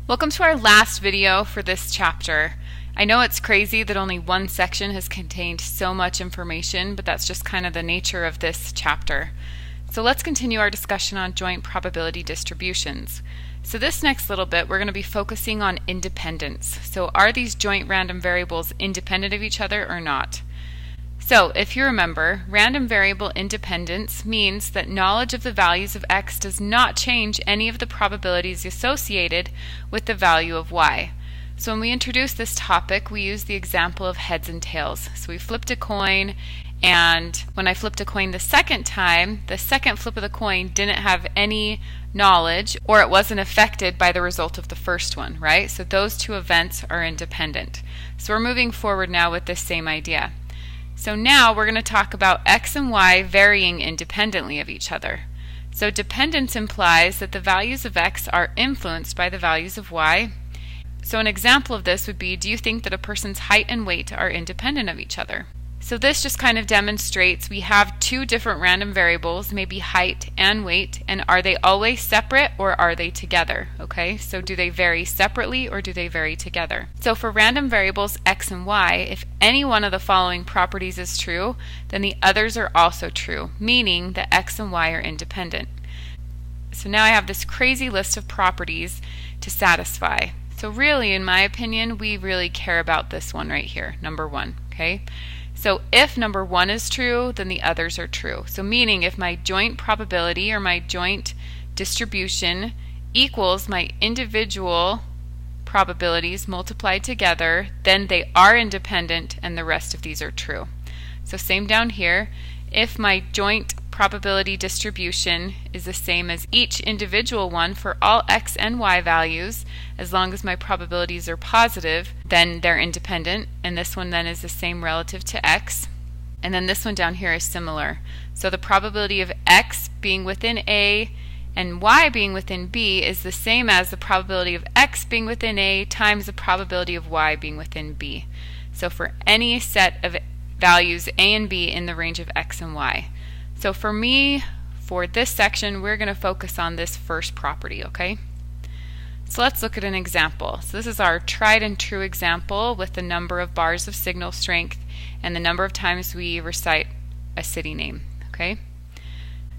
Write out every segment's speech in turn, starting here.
Welcome to our last video for this chapter. I know it's crazy that only one section has contained so much information, but that's just kind of the nature of this chapter. So let's continue our discussion on joint probability distributions. So this next little bit we're going to be focusing on independence. So are these joint random variables independent of each other or not? So if you remember, random variable independence means that knowledge of the values of x does not change any of the probabilities associated with the value of y. So when we introduce this topic, we use the example of heads and tails. So we flipped a coin, and when I flipped a coin the second time, the second flip of the coin didn't have any knowledge, or it wasn't affected by the result of the first one, right? So those two events are independent. So we're moving forward now with this same idea. So now we're going to talk about x and y varying independently of each other. So dependence implies that the values of x are influenced by the values of y. So an example of this would be, do you think that a person's height and weight are independent of each other? So this just kind of demonstrates we have two different random variables, maybe height and weight, and are they always separate or are they together? Okay, so do they vary separately or do they vary together? So for random variables x and y, if any one of the following properties is true, then the others are also true, meaning that x and y are independent. So now I have this crazy list of properties to satisfy. So really, in my opinion, we really care about this one right here, number one, okay? So if number one is true, then the others are true. So meaning if my joint probability or my joint distribution equals my individual probabilities multiplied together, then they are independent and the rest of these are true. So same down here, if my joint probability distribution is the same as each individual one for all x and y values, as long as my probabilities are positive, then they're independent, and this one then is the same relative to x. And then this one down here is similar. So the probability of x being within A and y being within B is the same as the probability of x being within A times the probability of y being within B. So for any set of values A and B in the range of x and y. So for me, for this section, we're going to focus on this first property, okay? So let's look at an example. So this is our tried and true example with the number of bars of signal strength and the number of times we recite a city name, okay?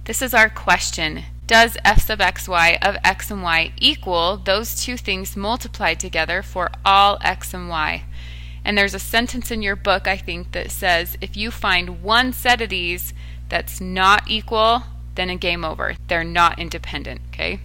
This is our question. Does f sub xy of x and y equal those two things multiplied together for all x and y? And there's a sentence in your book, I think, that says if you find one set of these that's not equal, then a game over. They're not independent, okay?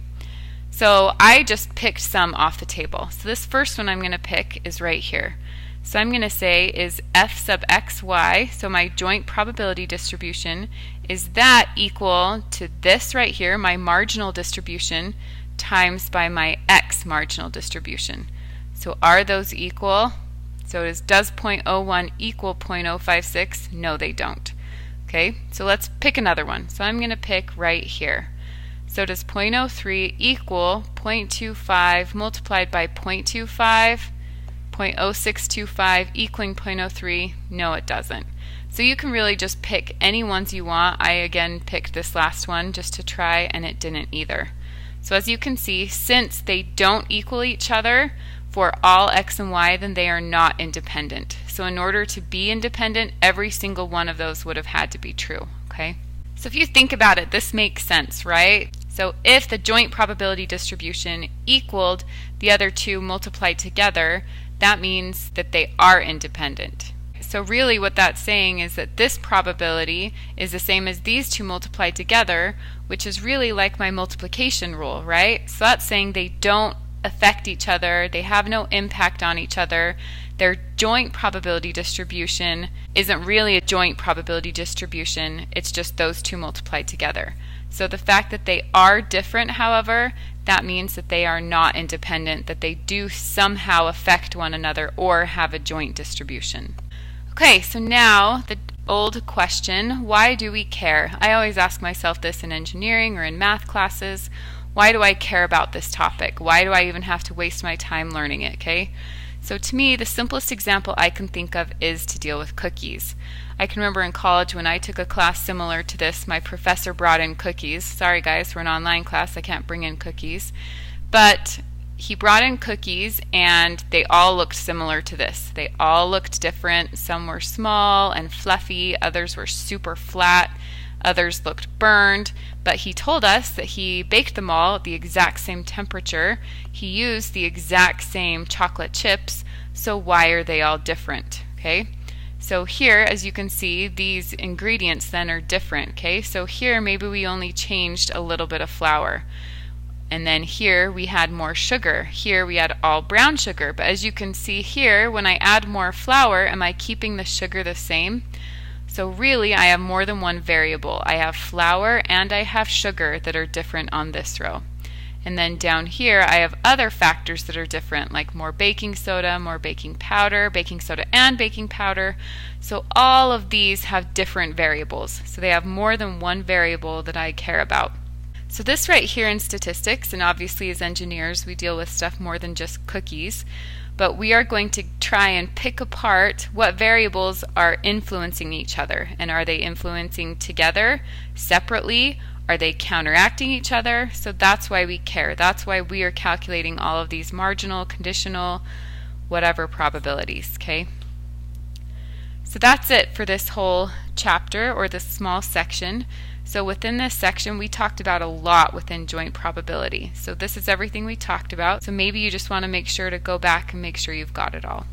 So I just picked some off the table. So this first one I'm going to pick is right here. So I'm going to say is f sub xy, so my joint probability distribution, is that equal to this right here, my marginal distribution, times by my x marginal distribution. So are those equal? So does 0.01 equal 0.056? No, they don't. Okay, so let's pick another one. So I'm going to pick right here. So does 0.03 equal 0.25 multiplied by 0.25, 0.0625 equaling 0.03? No, it doesn't. So you can really just pick any ones you want. I again picked this last one just to try, and it didn't either. So as you can see, since they don't equal each other for all x and y, then they are not independent. So in order to be independent, every single one of those would have had to be true, okay? So if you think about it, this makes sense, right? So if the joint probability distribution equaled the other two multiplied together, that means that they are independent. So really what that's saying is that this probability is the same as these two multiplied together, which is really like my multiplication rule, right? So that's saying they don't affect each other, they have no impact on each other. Their joint probability distribution isn't really a joint probability distribution, it's just those two multiplied together. So the fact that they are different, however, that means that they are not independent, that they do somehow affect one another or have a joint distribution. Okay, so now the old question, why do we care? I always ask myself this in engineering or in math classes. Why do I care about this topic? Why do I even have to waste my time learning it, okay? So to me, the simplest example I can think of is to deal with cookies. I can remember in college when I took a class similar to this, my professor brought in cookies. Sorry guys, we're an online class, I can't bring in cookies. But he brought in cookies and they all looked similar to this. They all looked different. Some were small and fluffy, others were super flat, others looked burned, but he told us that he baked them all at the exact same temperature. He used the exact same chocolate chips, so why are they all different? Okay, so here, as you can see, these ingredients then are different. Okay, so here maybe we only changed a little bit of flour. And then here we had more sugar. Here we had all brown sugar. But as you can see here, when I add more flour, am I keeping the sugar the same? So really, I have more than one variable. I have flour and I have sugar that are different on this row. And then down here, I have other factors that are different, like more baking soda, more baking soda and baking powder. So all of these have different variables. So they have more than one variable that I care about. So this right here in statistics, and obviously as engineers, we deal with stuff more than just cookies, but we are going to try and pick apart what variables are influencing each other. And are they influencing together, separately? Are they counteracting each other? So that's why we care. That's why we are calculating all of these marginal, conditional, whatever probabilities, okay? So that's it for this whole chapter, or this small section. So within this section, we talked about a lot within joint probability. So this is everything we talked about. So maybe you just want to make sure to go back and make sure you've got it all.